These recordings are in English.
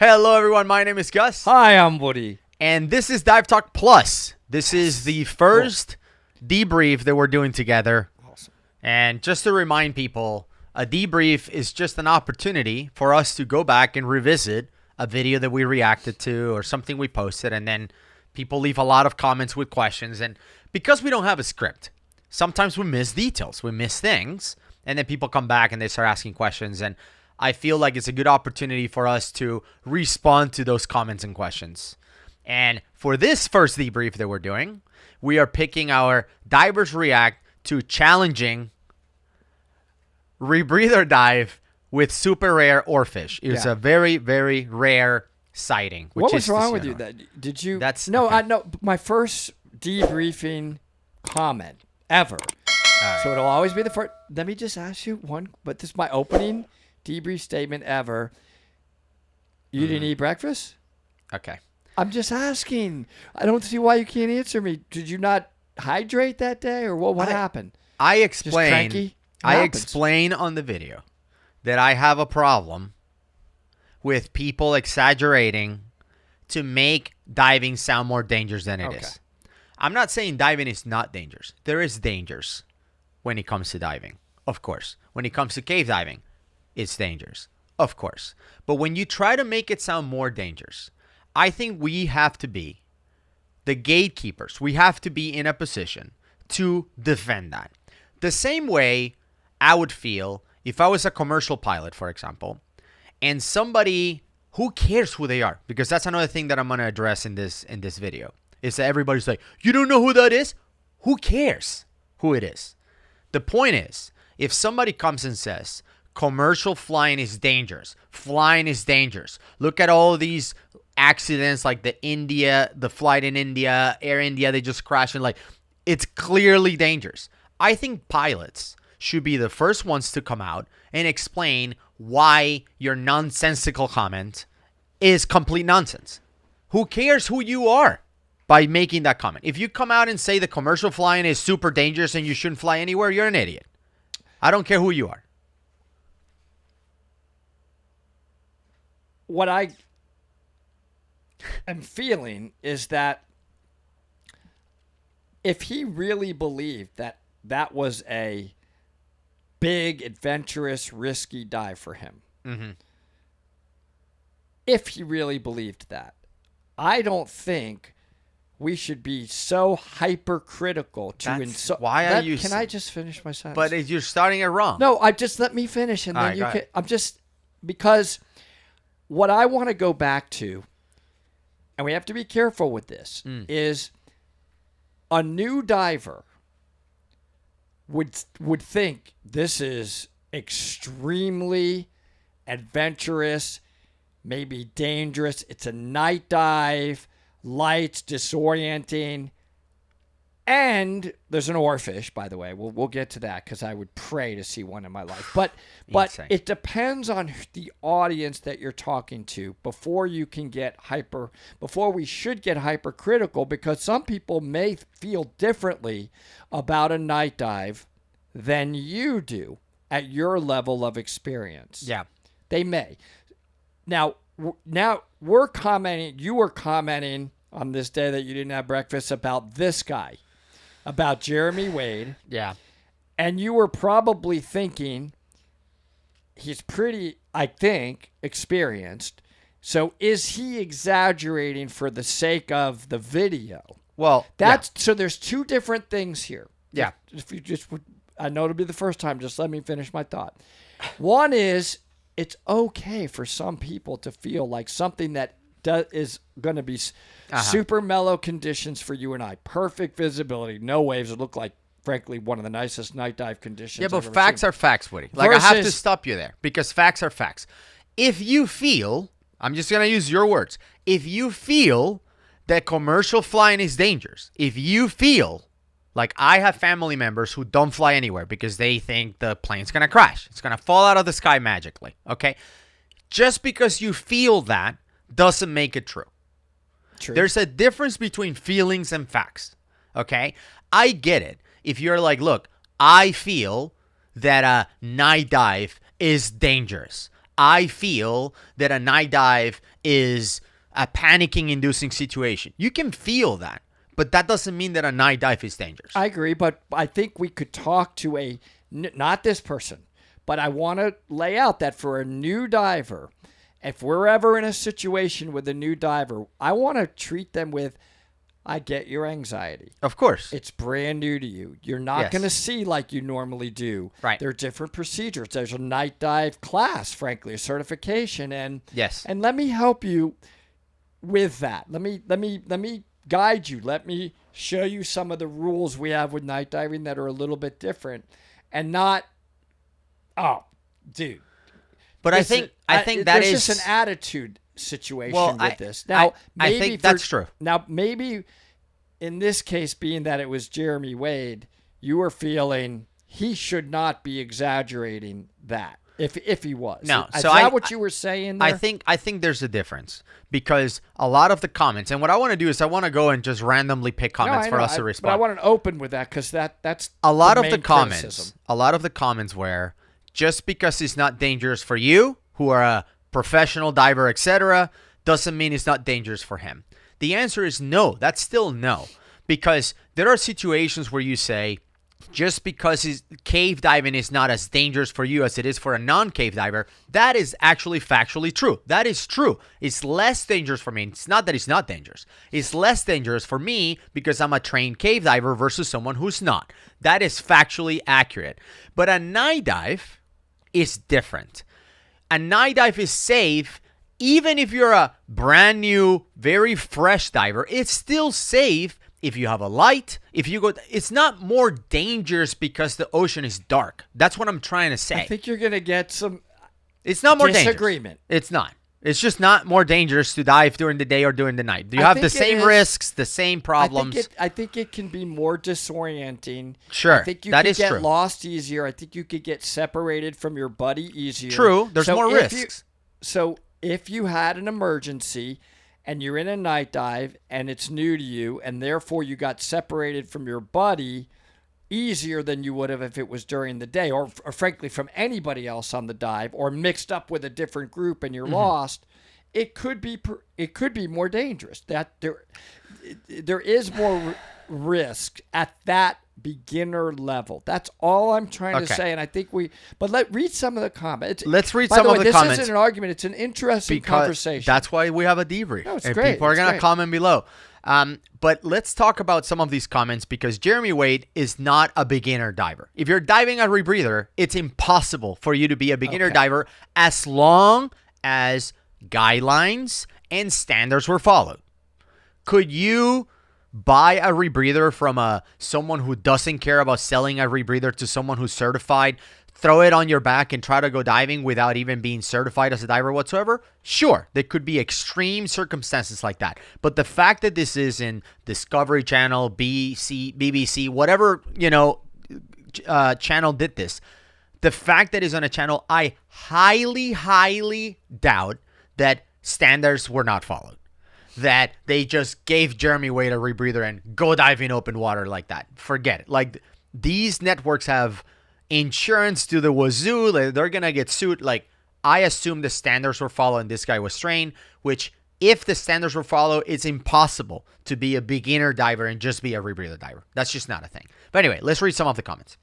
Hello, everyone. My name is Gus. Hi, I'm Woody. And this is Dive Talk Plus. This is the first debrief that we're doing together. Awesome. And just to remind people, a debrief is just an opportunity for us to go back and revisit a video that we reacted to or something we posted. And then people leave a lot of comments with questions. And because we don't have a script, sometimes we miss details. We miss things. And then people come back and they start asking questions. And I feel like it's a good opportunity for us to respond to those comments and questions. And for this first debrief that we're doing, we are picking our Divers React to challenging Rebreather dive with super rare Oarfish. It was a very, very rare sighting. What was wrong with you? Did you? I know my first debriefing comment ever. Right. So it'll always be the first. Let me just ask you one, but this is my opening debrief statement ever. You didn't eat breakfast? Okay. I'm just asking. I don't see why you can't answer me. Did you not hydrate that day, or what happened? I explain on the video that I have a problem with people exaggerating to make diving sound more dangerous than it is. I'm not saying diving is not dangerous. There is dangers when it comes to diving, of course. When it comes to cave diving, it's dangerous, of course. But when you try to make it sound more dangerous, I think we have to be the gatekeepers. We have to be in a position to defend that. The same way I would feel if I was a commercial pilot, for example, and somebody, who cares who they are? Because that's another thing that I'm going to address in this video, is that everybody's like, you don't know who that is? Who cares who it is? The point is, if somebody comes and says, commercial flying is dangerous. Flying is dangerous. Look at all these accidents like the flight in India, Air India, they just crashed. And it's clearly dangerous. I think pilots should be the first ones to come out and explain why your nonsensical comment is complete nonsense. Who cares who you are by making that comment? If you come out and say the commercial flying is super dangerous and you shouldn't fly anywhere, you're an idiot. I don't care who you are. What I am feeling is that if he really believed that that was a big, adventurous, risky dive for him, if he really believed that, I don't think we should be so hypercritical to insult. Why are you? Can I just finish my sentence? But you're starting it wrong. No, let me finish, and then you can. Because what I want to go back to, and we have to be careful with this, is a new diver would think this is extremely adventurous, maybe dangerous. It's a night dive, lights, disorienting, and there's an oarfish, by the way. We'll get to that because I would pray to see one in my life. But it depends on the audience that you're talking to before we should get hypercritical, because some people may feel differently about a night dive than you do at your level of experience. Yeah. They may. Now we're commenting, you were commenting on this day that you didn't have breakfast about this guy, about Jeremy Wade. Yeah. And you were probably thinking he's pretty, I think, experienced. So is he exaggerating for the sake of the video? Well, so there's two different things here. Yeah. If you just would, I know it'll be the first time, just let me finish my thought. One is, it's okay for some people to feel like something that is going to be super mellow conditions for you and I. Perfect visibility, no waves. It looked like, frankly, one of the nicest night dive conditions. Yeah, but facts are facts, Woody. I have to stop you there because facts are facts. If you feel, I'm just going to use your words, if you feel that commercial flying is dangerous, if you feel like I have family members who don't fly anywhere because they think the plane's going to crash. It's going to fall out of the sky magically, okay? Just because you feel that doesn't make it true. There's a difference between feelings and facts, okay? I get it. If you're like, look, I feel that a night dive is dangerous. I feel that a night dive is a panicking-inducing situation. You can feel that, but that doesn't mean that a night dive is dangerous. I agree, but I think we could talk to not this person, but I want to lay out that for a new diver, if we're ever in a situation with a new diver, I want to treat them with, I get your anxiety. Of course. It's brand new to you. You're not going to see like you normally do. Right. There are different procedures. There's a night dive class, frankly, a certification. And let me help you with that. Let me guide you. Let me show you some of the rules we have with night diving that are a little bit different and not, oh, dude. But I think that is just an attitude situation with this. Now, I think that's true. Now, maybe in this case, being that it was Jeremy Wade, you were feeling he should not be exaggerating that. If he was. No, is that what you were saying there? I think there's a difference because a lot of the comments, and what I want to do is I want to go and just randomly pick comments for us to respond. But I want to open with that because that's a lot of the comments. A lot of the comments were just because it's not dangerous for you, who are a professional diver, etc., doesn't mean it's not dangerous for him. The answer is no. That's still no, because there are situations where you say, just because cave diving is not as dangerous for you as it is for a non-cave diver, that is actually factually true. That is true. It's less dangerous for me. It's not that it's not dangerous. It's less dangerous for me because I'm a trained cave diver versus someone who's not. That is factually accurate. But a night dive is different. A night dive is safe even if you're a brand new, very fresh diver. It's still safe if you have a light, if you go, it's not more dangerous because the ocean is dark. That's what I'm trying to say. I think you're going to get some It's not more disagreement. Dangerous. It's not. It's just not more dangerous to dive during the day or during the night. You have the same risks, the same problems. I think it can be more disorienting. Sure, I think you could get lost easier. I think you could get separated from your buddy easier. True, there's more risks. So if you had an emergency and you're in a night dive and it's new to you and therefore you got separated from your buddy easier than you would have if it was during the day or frankly from anybody else on the dive or mixed up with a different group and you're lost, it could be more dangerous. That there is more risk at that beginner level. That's all I'm trying to say. And I think read some of the comments. Let's read some of the comments. This isn't an argument. It's an interesting conversation. That's why we have a debrief. No, it's and great. People are going to comment below. But let's talk about some of these comments because Jeremy Wade is not a beginner diver. If you're diving a rebreather, it's impossible for you to be a beginner diver as long as guidelines and standards were followed. Could you buy a rebreather from someone who doesn't care about selling a rebreather to someone who's certified, throw it on your back and try to go diving without even being certified as a diver whatsoever? Sure, there could be extreme circumstances like that. But the fact that this is in Discovery Channel, BBC, whatever, channel did this, the fact that it's on a channel, I highly, highly doubt that standards were not followed. That they just gave Jeremy Wade a rebreather and go dive in open water like that. Forget it. Like, these networks have insurance to the wazoo. They're going to get sued. Like, I assume the standards were followed and this guy was trained, which if the standards were followed, it's impossible to be a beginner diver and just be a rebreather diver. That's just not a thing. But anyway, let's read some of the comments.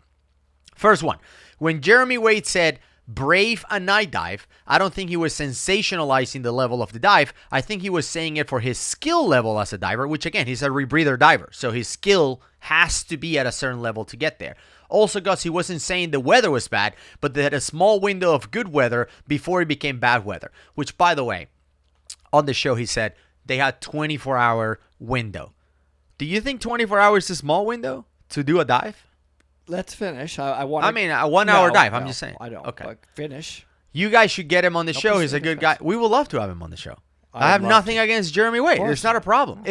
First one. When Jeremy Wade said, brave a night dive, I don't think he was sensationalizing the level of the dive. I think he was saying it for his skill level as a diver, which again, he's a rebreather diver. So his skill has to be at a certain level to get there. Also, Gus, he wasn't saying the weather was bad, but they had a small window of good weather before it became bad weather. Which, by the way, on the show he said they had 24-hour window. Do you think 24 hours is a small window to do a dive? Let's finish. A 1 hour dive. I'm just saying. I don't. Okay. Finish. You guys should get him on the show. He's a good guy. We would love to have him on the show. I have nothing against Jeremy Wade. It's not a problem.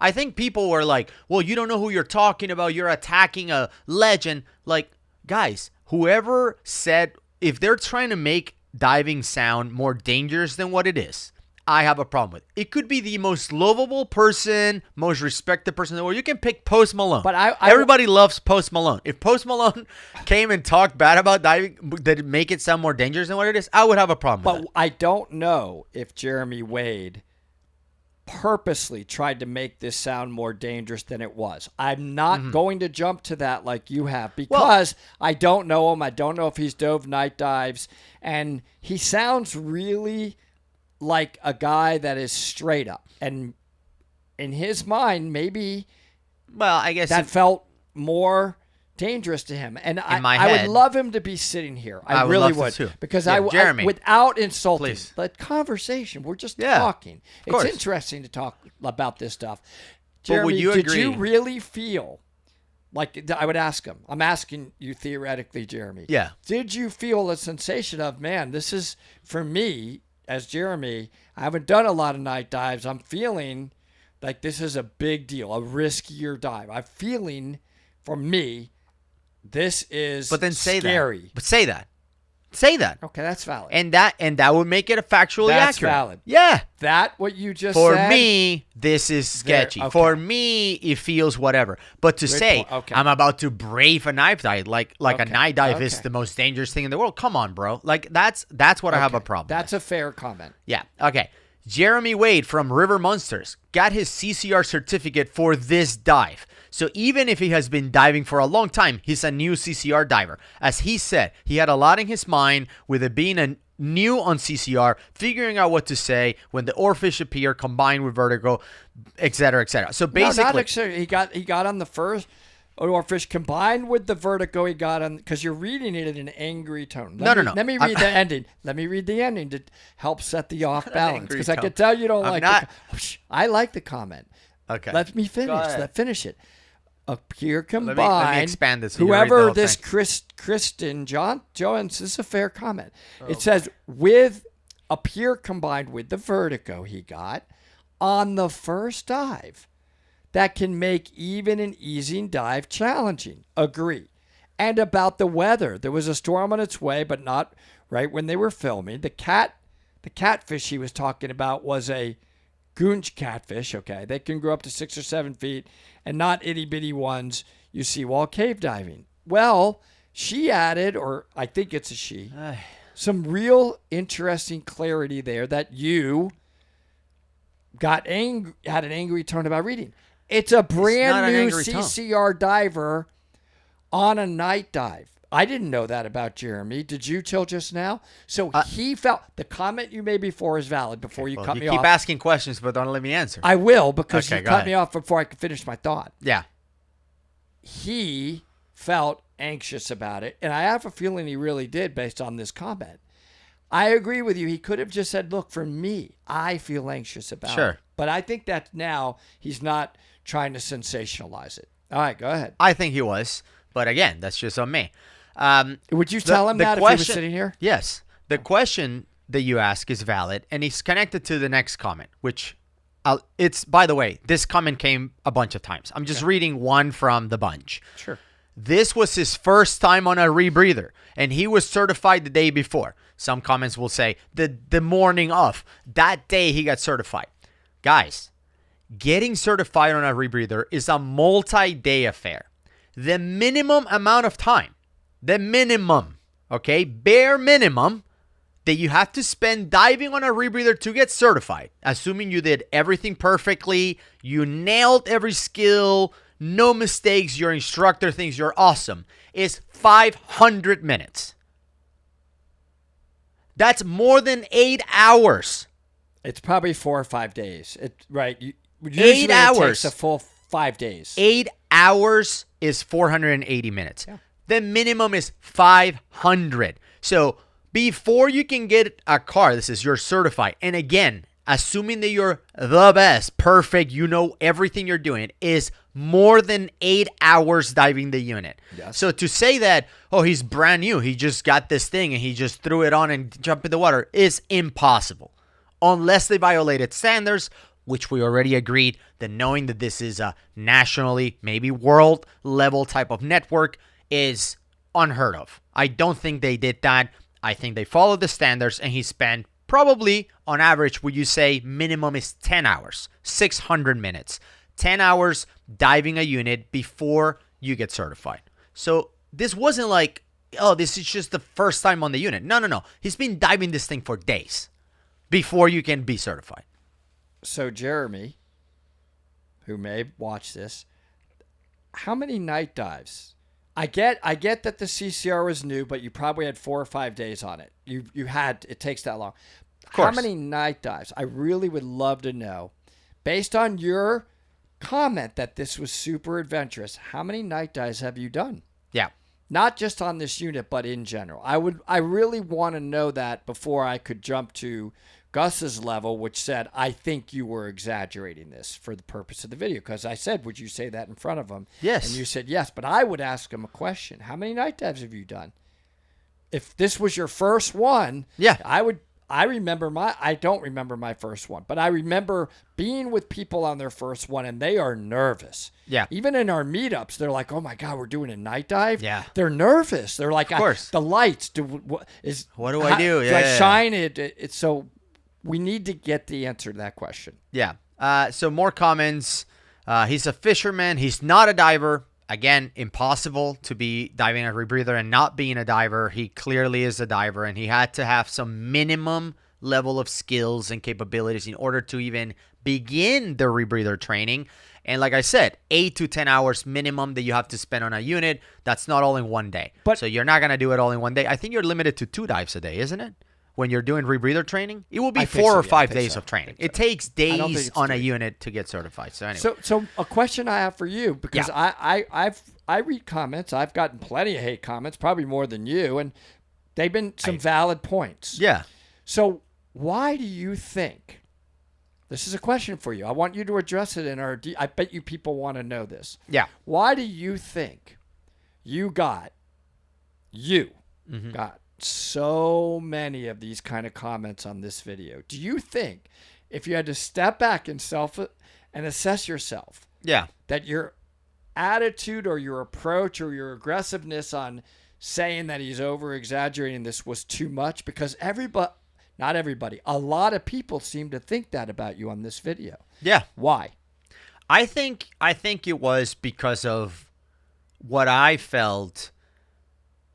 I think people were like, well, you don't know who you're talking about. You're attacking a legend. Like, guys, whoever said, if they're trying to make diving sound more dangerous than what it is, I have a problem with. It could be the most lovable person, most respected person in the world. You can pick Post Malone. But everybody loves Post Malone. If Post Malone came and talked bad about diving, did it make it sound more dangerous than what it is? I would have a problem with that. But I don't know if Jeremy Wade purposely tried to make this sound more dangerous than it was. I'm not going to jump to that like you have because I don't know him. I don't know if he's dove night dives. And he sounds really like a guy that is straight up. And in his mind, maybe I guess that felt more dangerous to him. And I would love him to be sitting here. I really would. Too. Because Jeremy, without insulting, the conversation, we're just talking. It's interesting to talk about this stuff. Jeremy, did you really feel like, I would ask him, I'm asking you theoretically, Jeremy. Yeah. Did you feel a sensation of, man, this is, for me, as Jeremy, I haven't done a lot of night dives. I'm feeling like this is a big deal, a riskier dive. I'm feeling, for me, this is scary. But say that. Say that. Okay, that's valid. And that would make it a factually that's accurate. Valid. Yeah. That what you just said. For me, this is sketchy. Okay. For me, it feels whatever. But to say I'm about to brave a knife dive like a night dive is the most dangerous thing in the world. Come on, bro. Like that's what I have a problem. That's a fair comment. Yeah. Okay. Jeremy Wade from River Monsters got his CCR certificate for this dive. So even if he has been diving for a long time, he's a new CCR diver. As he said, he had a lot in his mind with it being a new on CCR, figuring out what to say when the Oarfish appear combined with vertigo, et cetera, et cetera. So basically, he got on the first Oarfish combined with the vertigo he got on, because you're reading it in an angry tone. No. Let me read the ending. Let me read the ending to help set the off balance, because I can tell you don't like it. I like the comment. Okay. Let me finish. Let's finish it. Appear combined. Let me expand this. So whoever this Kristen Jones, this is a fair comment. It says with appear combined with the vertigo he got on the first dive, that can make even an easy dive challenging. Agree. And about the weather, there was a storm on its way, but not right when they were filming. The catfish he was talking about was a goonch catfish. Okay, they can grow up to 6 or 7 feet, and not itty bitty ones you see while cave diving. Well, she added, or I think it's a she, some real interesting clarity there that you had an angry tone about reading. It's a brand new CCR diver on a night dive. I didn't know that about Jeremy. Did you till just now? So he felt the comment you made before is valid. Before you cut me off. You keep asking questions, but don't let me answer. I will, because you cut me off before I could finish my thought. Yeah. He felt anxious about it, and I have a feeling he really did based on this comment. I agree with you. He could have just said, look, for me, I feel anxious about it. But I think that now he's not trying to sensationalize it. All right, go ahead. I think he was. But again, that's just on me. Would you tell him that if he was sitting here? Yes. The question that you ask is valid, and it's connected to the next comment, which it's, by the way, this comment came a bunch of times. I'm just reading one from the bunch. Sure. This was his first time on a rebreather, and he was certified the day before. Some comments will say the morning of. That day he got certified. Guys, getting certified on a rebreather is a multi-day affair. The minimum amount of time, bare minimum that you have to spend diving on a rebreather to get certified, assuming you did everything perfectly, you nailed every skill, no mistakes, your instructor thinks you're awesome, is 500 minutes. That's more than 8 hours. It's probably 4 or 5 days. Usually 8 hours. It takes a full 5 days. 8 hours is 480 minutes. Yeah. The minimum is 500. So before you can get a car, you're certified. And again, assuming that you're the best, perfect, you know everything you're doing, is more than 8 hours diving the unit. Yes. So to say that, he's brand new, he just got this thing and he just threw it on and jumped in the water, is impossible. Unless they violated standards, which we already agreed that knowing that this is a nationally, maybe world level type of network is unheard of. I don't think they did that. I think they followed the standards and he spent probably on average, would you say minimum is 10 hours, 600 minutes, 10 hours diving a unit before you get certified. So this wasn't like, oh, this is just the first time on the unit. No. He's been diving this thing for days before you can be certified. So Jeremy, who may watch this, how many night dives? I get that the CCR was new, but you probably had 4 or 5 days on it. It takes that long. How many night dives? I really would love to know. Based on your comment that this was super adventurous, how many night dives have you done? Yeah. Not just on this unit, but in general. I really want to know that before I could jump to Gus's level, which said, I think you were exaggerating this for the purpose of the video. Because I said, would you say that in front of him? Yes. And you said yes. But I would ask him a question. How many night dives have you done? If this was your first one, yeah, I don't remember my first one, but I remember being with people on their first one, and they are nervous. Yeah. Even in our meetups, they're like, oh my God, we're doing a night dive. Yeah. They're nervous. They're like, of course. The lights, what do I do? Do I shine it? It's so we need to get the answer to that question. Yeah. So more comments. He's a fisherman. He's not a diver. Again, impossible to be diving at Rebreather and not being a diver. He clearly is a diver, and he had to have some minimum level of skills and capabilities in order to even begin the Rebreather training. And like I said, 8 to 10 hours minimum that you have to spend on a unit. That's not all in one day. So you're not going to do it all in one day. I think you're limited to 2 dives a day, isn't it? When you're doing Rebreather training, it will be 4 or 5 days of training. It takes days on a unit to get certified. So anyway. So a question I have for you, because I read comments. I've gotten plenty of hate comments, probably more than you, and they've been some valid points. Yeah. So why do you think, this is a question for you, I want you to address it in our, I bet you people want to know this. Yeah. Why do you think you got so many of these kind of comments on this video? Do you think if you had to step back and assess yourself, that your attitude or your approach or your aggressiveness on saying that he's over exaggerating this was too much? Because not everybody, a lot of people seem to think that about you on this video. Yeah. Why? I think it was because of what I felt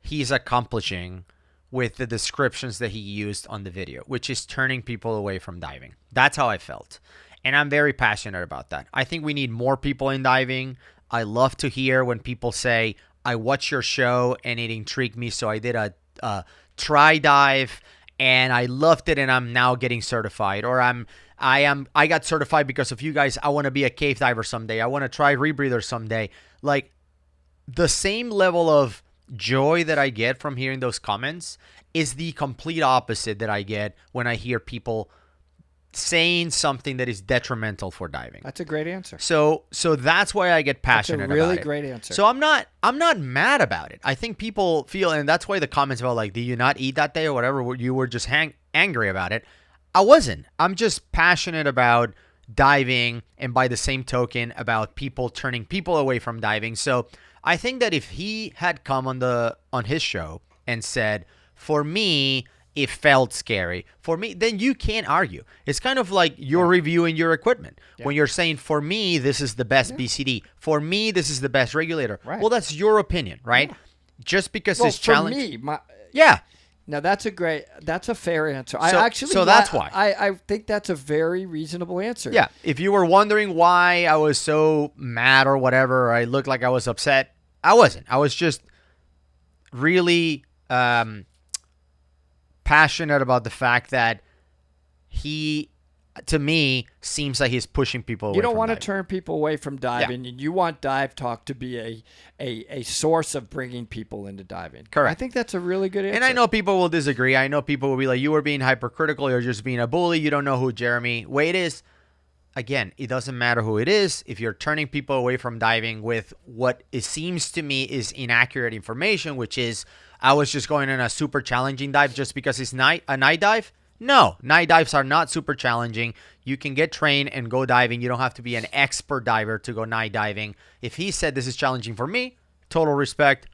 he's accomplishing with the descriptions that he used on the video, which is turning people away from diving. That's how I felt. And I'm very passionate about that. I think we need more people in diving. I love to hear when people say, I watched your show and it intrigued me, so I did a try dive and I loved it and I'm now getting certified. Or I got certified because of you guys. I want to be a cave diver someday. I want to try Rebreather someday. Like, the same level of joy that I get from hearing those comments is the complete opposite that I get when I hear people saying something that is detrimental for diving. That's a great answer. So that's why I get passionate about it. That's a really great answer. So I'm not mad about it. I think people feel, and that's why the comments about like, do you not eat that day or whatever, you were just angry about it. I wasn't. I'm just passionate about diving, and by the same token about people turning people away from diving. So I think that if he had come on his show and said, for me, it felt scary. For me, then you can't argue. It's kind of like you're reviewing your equipment. Yeah. When you're saying, for me, this is the best BCD. For me, this is the best regulator. Right. Well, that's your opinion, right? Yeah. Just because it's challenging. For me, yeah. Now, that's a fair answer. So that's why. I think that's a very reasonable answer. Yeah. If you were wondering why I was so mad or whatever, or I looked like I was upset, I wasn't. I was just really passionate about the fact that he, to me, seems like he's pushing people away from diving. You don't want to turn people away from diving, and you want Dive Talk to be a source of bringing people into diving. Correct. I think that's a really good answer. And I know people will disagree. I know people will be like, you were being hypercritical, you're just being a bully, you don't know who Jeremy Wade is. Again, it doesn't matter who it is. If you're turning people away from diving with what it seems to me is inaccurate information, which is, I was just going on a super challenging dive just because it's a night dive. No, night dives are not super challenging. You can get trained and go diving. You don't have to be an expert diver to go night diving. If he said this is challenging for me, total respect.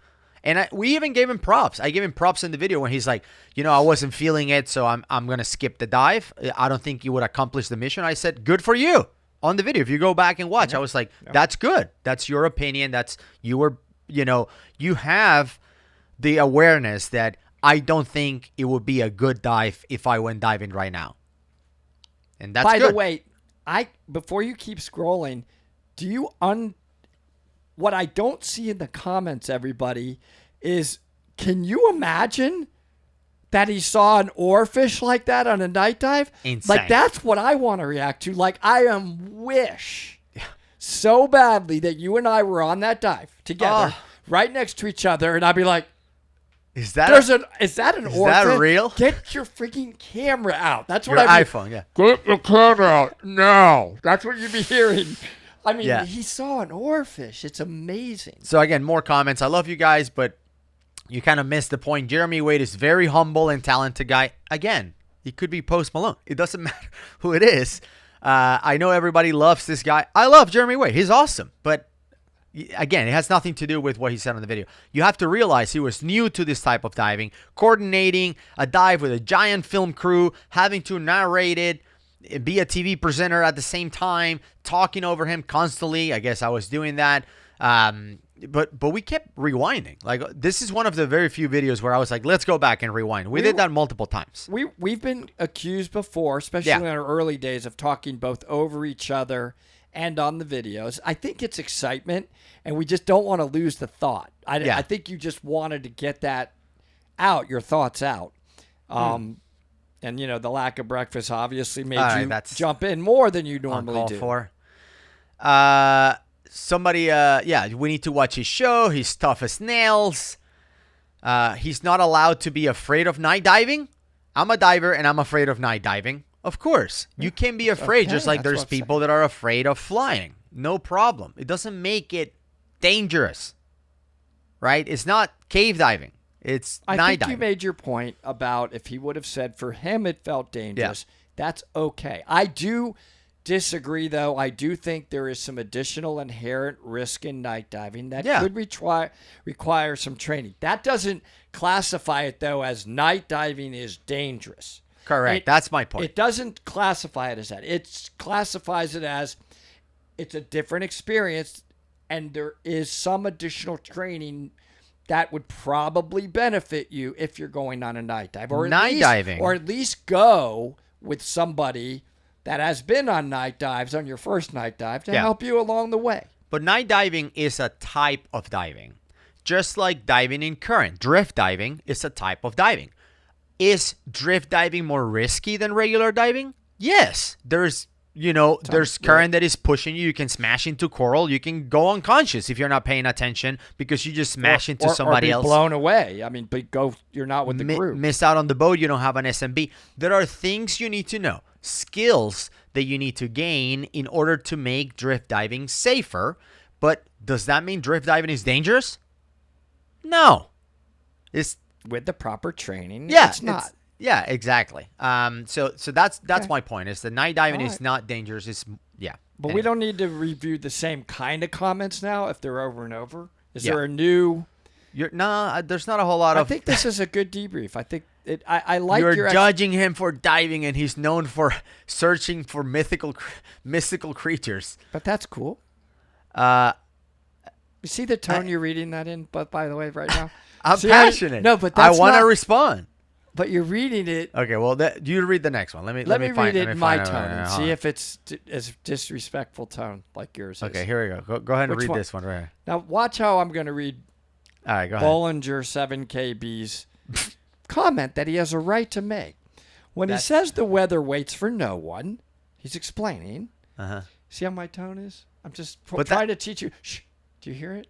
And we even gave him props. I gave him props in the video when he's like, I wasn't feeling it, so I'm going to skip the dive. I don't think you would accomplish the mission. I said, good for you. On the video, if you go back and watch, I was like, that's good. That's your opinion. You have the awareness that I don't think it would be a good dive if I went diving right now. And that's good. By the way, before you keep scrolling, do you what I don't see in the comments, everybody, is can you imagine that he saw an oarfish like that on a night dive? Insane. Like, that's what I want to react to. Like, I wish so badly that you and I were on that dive together, right next to each other, and I'd be like, is that an oarfish? Is that real? Get your freaking camera out. That's what your I mean. iPhone, yeah. Get your camera out now. That's what you'd be hearing. I mean, he saw an oarfish. It's amazing. So, again, more comments. I love you guys, but you kind of missed the point. Jeremy Wade is very humble and talented guy. Again, he could be Post Malone. It doesn't matter who it is. I know everybody loves this guy. I love Jeremy Wade. He's awesome. But, again, it has nothing to do with what he said on the video. You have to realize he was new to this type of diving, coordinating a dive with a giant film crew, having to narrate it, be a TV presenter at the same time, talking over him constantly. I guess I was doing that. But we kept rewinding. Like, this is one of the very few videos where I was like, let's go back and rewind. We did that multiple times. We've been accused before, especially in our early days, of talking both over each other and on the videos. I think it's excitement, and we just don't want to lose the thought. I think you just wanted to get that out, your thoughts out. And, the lack of breakfast obviously made you jump in more than you normally do. For. Somebody, we need to watch his show. He's tough as nails. He's not allowed to be afraid of night diving. I'm a diver, and I'm afraid of night diving. Of course. You can be afraid, just like there's people that are afraid of flying. No problem. It doesn't make it dangerous, right? It's not cave diving. It's night diving. I think you made your point about if he would have said for him it felt dangerous, that's okay. I do disagree, though. I do think there is some additional inherent risk in night diving that could require some training. That doesn't classify it, though, as night diving is dangerous. Correct. That's my point. It doesn't classify it as that. It classifies it as it's a different experience, and there is some additional training that would probably benefit you if you're going on a night dive. Or at least go with somebody that has been on night dives on your first night dive to help you along the way. But night diving is a type of diving. Just like diving in current. Drift diving is a type of diving. Is drift diving more risky than regular diving? Yes. There's current that is pushing you. You can smash into coral. You can go unconscious if you're not paying attention because you just smash into somebody else. Or be blown away. I mean, you're not with the group. Miss out on the boat. You don't have an SMB. There are things you need to know. Skills that you need to gain in order to make drift diving safer. But does that mean drift diving is dangerous? No. It's with the proper training. Yeah, it's not. Yeah, exactly. So that's my point. Is the night diving is not dangerous. It's But we don't need to review the same kind of comments now if they're over and over. Is there a new? There's not a whole lot of. I think this is a good debrief. I think I like you're judging him for diving, and he's known for searching for mystical creatures. But that's cool. You see the tone you're reading that in. But by the way, right now, I'm passionate. No, but I want to respond. But you're reading it. Okay, well, you read the next one. Let me read it in my tone and see if it's as disrespectful tone like yours is. Okay, here we go. Go ahead and read this one right here. Now, watch how I'm going to read All right, go ahead. Bollinger 7KB's comment that he has a right to make. When he says the weather waits for no one, he's explaining. Uh-huh. See how my tone is? I'm just trying to teach you. Shh. Do you hear it?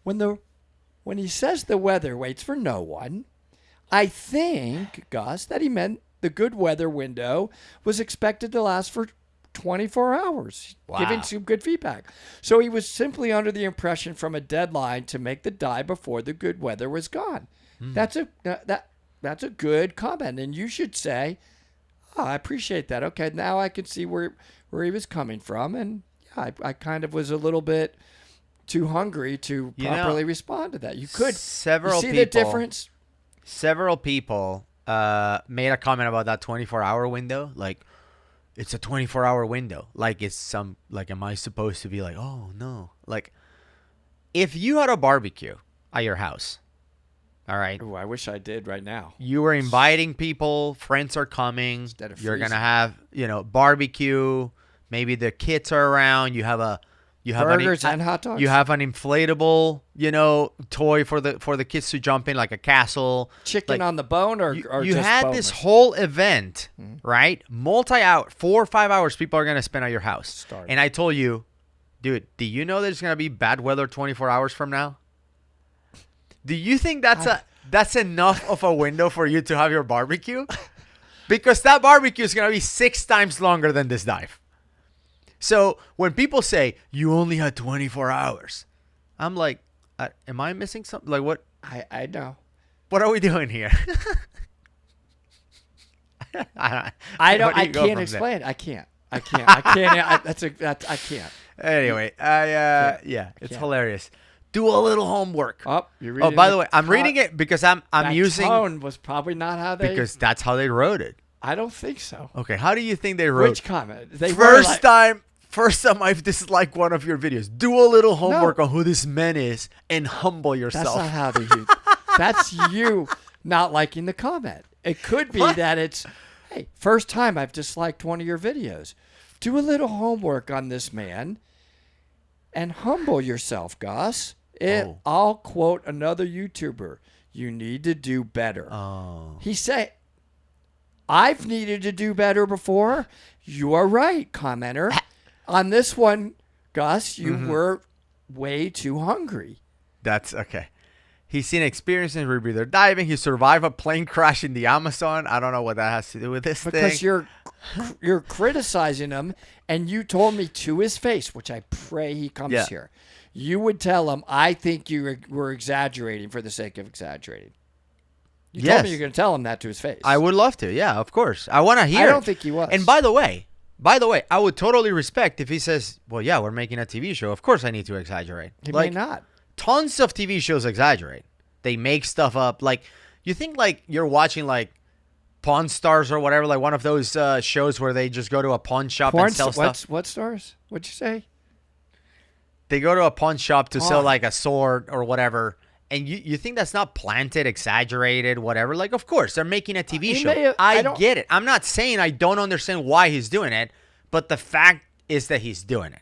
When he says the weather waits for no one, I think, Gus, that he meant the good weather window was expected to last for 24 hours, giving some good feedback. So he was simply under the impression from a deadline to make the dive before the good weather was gone. That's a good comment, and you should say, I appreciate that. Okay, now I can see where he was coming from, and I kind of was a little bit too hungry to properly respond to that. You could. Several see people, the difference? Several people made a comment about that 24-hour window. Like, it's a 24-hour window. Like, am I supposed to be like, oh, no. Like, if you had a barbecue at your house, all right? Oh, I wish I did right now. You were inviting people. Friends are coming. You're going to have, barbecue. Maybe the kids are around. You have burgers and hot dogs. You have an inflatable, toy for the kids to jump in, like a castle. Chicken on the bone, or you just had boneless? this whole event, right? Multi-hour, 4 or 5 hours. People are gonna spend at your house. And I told you, dude, do you know there's gonna be bad weather 24 hours from now? Do you think that's enough of a window for you to have your barbecue? Because that barbecue is gonna be 6 times longer than this dive. So when people say you only had 24 hours, I'm like, am I missing something? Like what? I know. What are we doing here? I can't explain. I can't. I can't. Anyway, it's hilarious. Do a little homework. Oh, you're reading. Oh, by the way, I'm reading it because I'm using. Tone was probably not how they. Because that's how they wrote it. I don't think so. Okay, how do you think they wrote? Which comment? First time I've disliked one of your videos. Do a little homework on who this man is and humble yourself. That's not how they use. That's you not liking the comment. It could be that it's, hey, first time I've disliked one of your videos. Do a little homework on this man and humble yourself, Gus. I'll quote another YouTuber. You need to do better. Oh. He said, I've needed to do better before. You are right, commenter. On this one, Gus, you were way too hungry. That's okay. He's seen experience in Rebreather diving. He survived a plane crash in the Amazon. I don't know what that has to do with this thing. Because you're criticizing him, and you told me to his face, which I pray he comes here. You would tell him, I think you were exaggerating for the sake of exaggerating. You told me you're going to tell him that to his face. I would love to. Yeah, of course. I want to hear. I don't think he was. And by the way, I would totally respect if he says, well, yeah, we're making a TV show. Of course I need to exaggerate. He may not. Tons of TV shows exaggerate. They make stuff up. Like, you think, like, you're watching, like, Pawn Stars or whatever, like one of those shows where they just go to a pawn shop and sell stuff. What stars? What'd you say? They go to a pawn shop to sell, like, a sword or whatever. And you think that's not planted, exaggerated, whatever? Like, of course, they're making a TV show. I get it. I'm not saying I don't understand why he's doing it, but the fact is that he's doing it.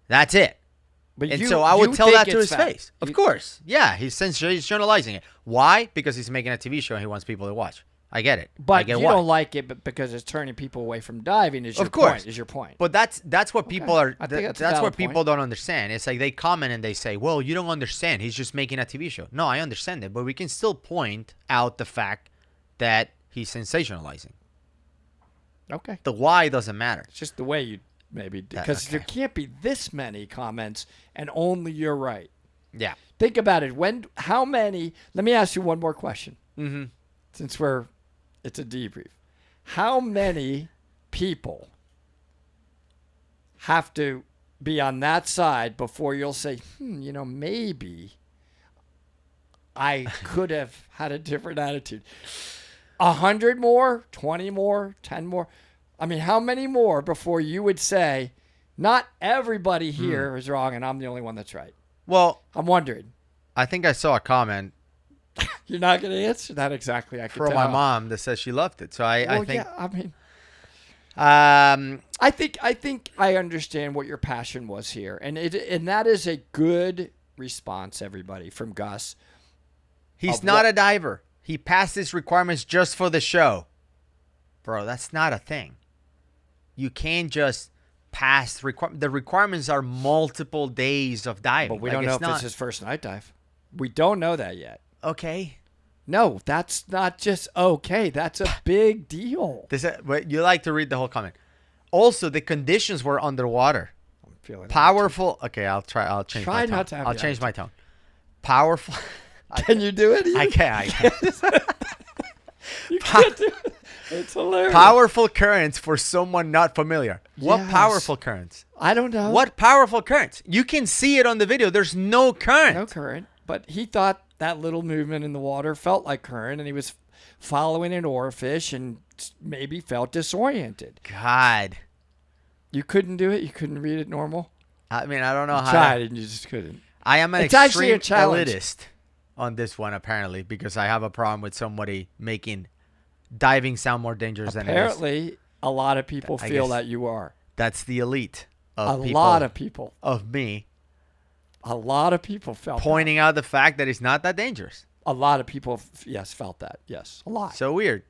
That's it. So I would tell that to his face. Of course. Yeah, he's sensationalizing it. Why? Because he's making a TV show and he wants people to watch. I get it. But you don't like it because it's turning people away from diving. Is your point. But that's what people are. That's what people don't understand. It's like they comment and they say, "Well, you don't understand. He's just making a TV show." No, I understand it, but we can still point out the fact that he's sensationalizing. Okay. The why doesn't matter. It's just the way you maybe because there can't be this many comments and only you're right. Yeah. Think about it. How many? Let me ask you one more question. Mm-hmm. Since it's a debrief. How many people have to be on that side before you'll say, maybe I could have had a different attitude? 100 more, 20 more, 10 more? I mean, how many more before you would say, not everybody here is wrong and I'm the only one that's right? Well, I'm wondering. I think I saw a comment. You're not going to answer that exactly. I from my mom that says she loved it. So I think. Yeah, I think I understand what your passion was here, and that is a good response, everybody, from Gus. He's not a diver. He passed his requirements just for the show, bro. That's not a thing. You can't just pass the requirements are multiple days of diving. But we don't know if it's his first night dive. We don't know that yet. Okay. No, that's not just okay. That's a big deal. But you like to read the whole comment. Also, the conditions were underwater. I'm feeling powerful. Okay, I'll try. I'll change. Try my tone. not to have. I'll change my tone. Powerful. Can you do it? I can. You can't do it. It's hilarious. Powerful currents for someone not familiar. What powerful currents? I don't know. What powerful currents? You can see it on the video. There's no current. No current. But he thought that little movement in the water felt like current, and he was following an oarfish and maybe felt disoriented. God. You couldn't do it? You couldn't read it normal? I mean, I don't know how. Tried and you just couldn't. I am an extreme elitist on this one, apparently, because I have a problem with somebody making diving sound more dangerous than it is. Apparently, a lot of people feel that you are. That's the elite of people. A lot of people. Of me. A lot of people felt pointing out the fact that it's not that dangerous. A lot of people, felt that. Yes, a lot. So weird.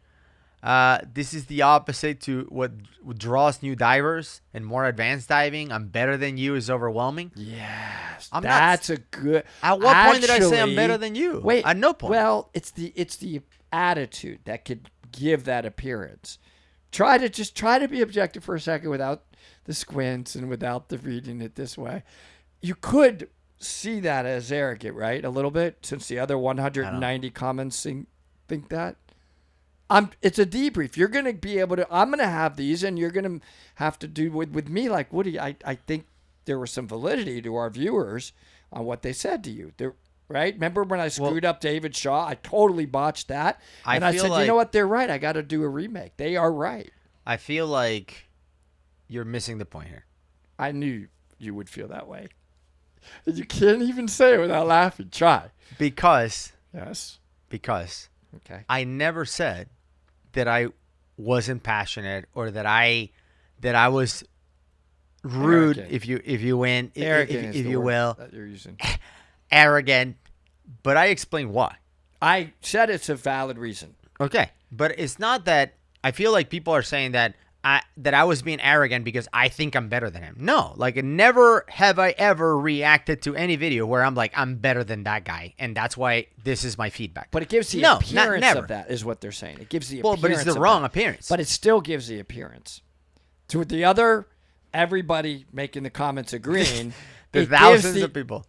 This is the opposite to what draws new divers and more advanced diving. I'm better than you is overwhelming. Yes, that's a good. At what point did I say I'm better than you? Wait, at no point. Well, it's the attitude that could give that appearance. Try to be objective for a second without the squints and without the reading it this way. You could see that as arrogant, right? A little bit, since the other 190 comments think that. It's a debrief. You're going to be able to, I'm going to have these, and you're going to have to do with me like Woody. I think there was some validity to our viewers on what they said to you. Right? Remember when I screwed up David Shaw? I totally botched that. And I said, you know what? They're right. I got to do a remake. They are right. I feel like you're missing the point here. I knew you would feel that way. You can't even say it without laughing. Try. Because. Yes. Because. Okay. I never said that I wasn't passionate or that I was rude. Arrogant. if you win, Arrogant if you will, that you're using. Arrogant. But I explained why. I said it's a valid reason. Okay, but it's not that. I feel like people are saying that I was being arrogant because I think I'm better than him. No, like never have I ever reacted to any video where I'm like, I'm better than that guy, and that's why this is my feedback. But it gives the appearance of that, is what they're saying. It gives the appearance. Well, but it's the wrong appearance. But it still gives the appearance. To the other, everybody making the comments agreeing. There's thousands of people.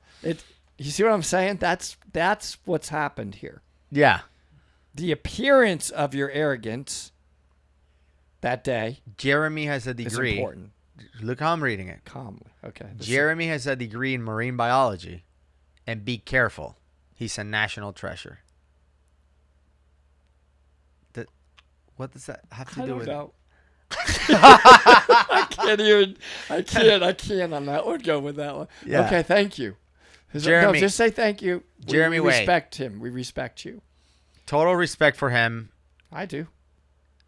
You see what I'm saying? That's what's happened here. Yeah. The appearance of your arrogance that day. Jeremy has a degree. Is important. Look how I'm reading it. Calmly. Okay. Jeremy has a degree in marine biology. And be careful. He's a national treasure. What does that have to do with it? I can't on that one. Go with that one. Yeah. Okay, thank you. Jeremy, no, just say thank you. Jeremy we respect him. We respect you. Total respect for him. I do.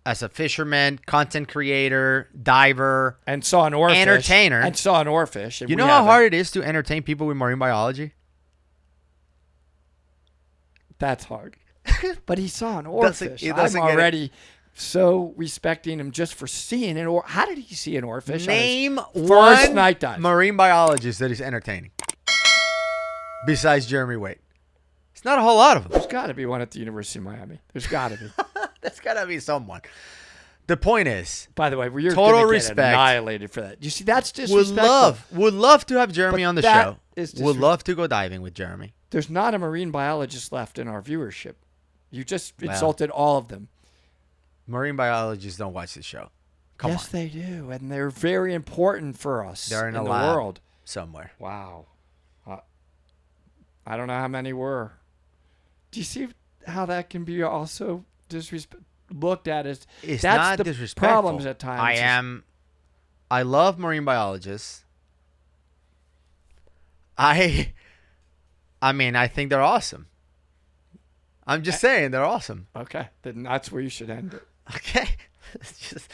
As a fisherman, content creator, diver, and saw an oarfish, entertainer, and saw an oarfish. You know how hard it is to entertain people with marine biology? That's hard. But he saw an oarfish. I'm already so respecting him just for seeing it. Or how did he see an oarfish? Name first night dive. Marine biologist that is entertaining. Besides Jeremy Waite. It's not a whole lot of them. There's got to be one at the University of Miami. There's got to be. There's got to be someone. The point is, by the way, you're total get respect. Annihilated for that. You see, that's disrespectful. Would love to have Jeremy on the show. Would love to go diving with Jeremy. There's not a marine biologist left in our viewership. You just insulted all of them. Marine biologists don't watch this show. Come on. Yes, they do, and they're very important for us. They're in the lab world somewhere. Wow. I don't know how many were. Do you see how that can be also looked at as it's that's not the disrespectful. Problems at times. I love marine biologists. I mean, I think they're awesome. I'm just saying they're awesome. Okay, then that's where you should end it. Okay, it's just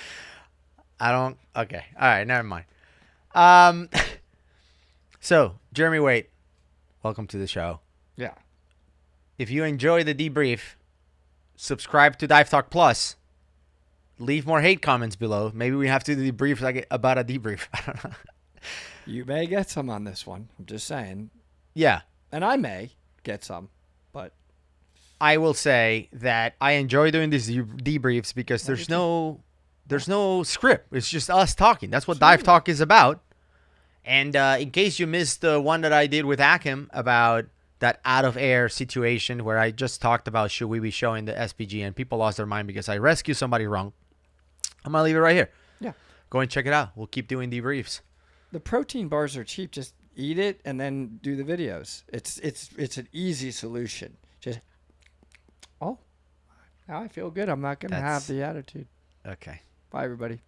Okay, all right, never mind. So Jeremy Waite, welcome to the show. Yeah. If you enjoy the debrief, subscribe to Dive Talk Plus. Leave more hate comments below. Maybe we have to debrief about a debrief. I don't know. You may get some on this one. I'm just saying. Yeah. And I may get some, but I will say that I enjoy doing these debriefs because there's no script. It's just us talking. That's what Dive Talk is about. And in case you missed the one that I did with Akim about that out of air situation where I just talked about should we be showing the SPG and people lost their mind because I rescued somebody wrong. I'm going to leave it right here. Yeah. Go and check it out. We'll keep doing debriefs. The protein bars are cheap. Just eat it and then do the videos. It's an easy solution. Just, now I feel good. I'm not going to have the attitude. Okay. Bye, everybody.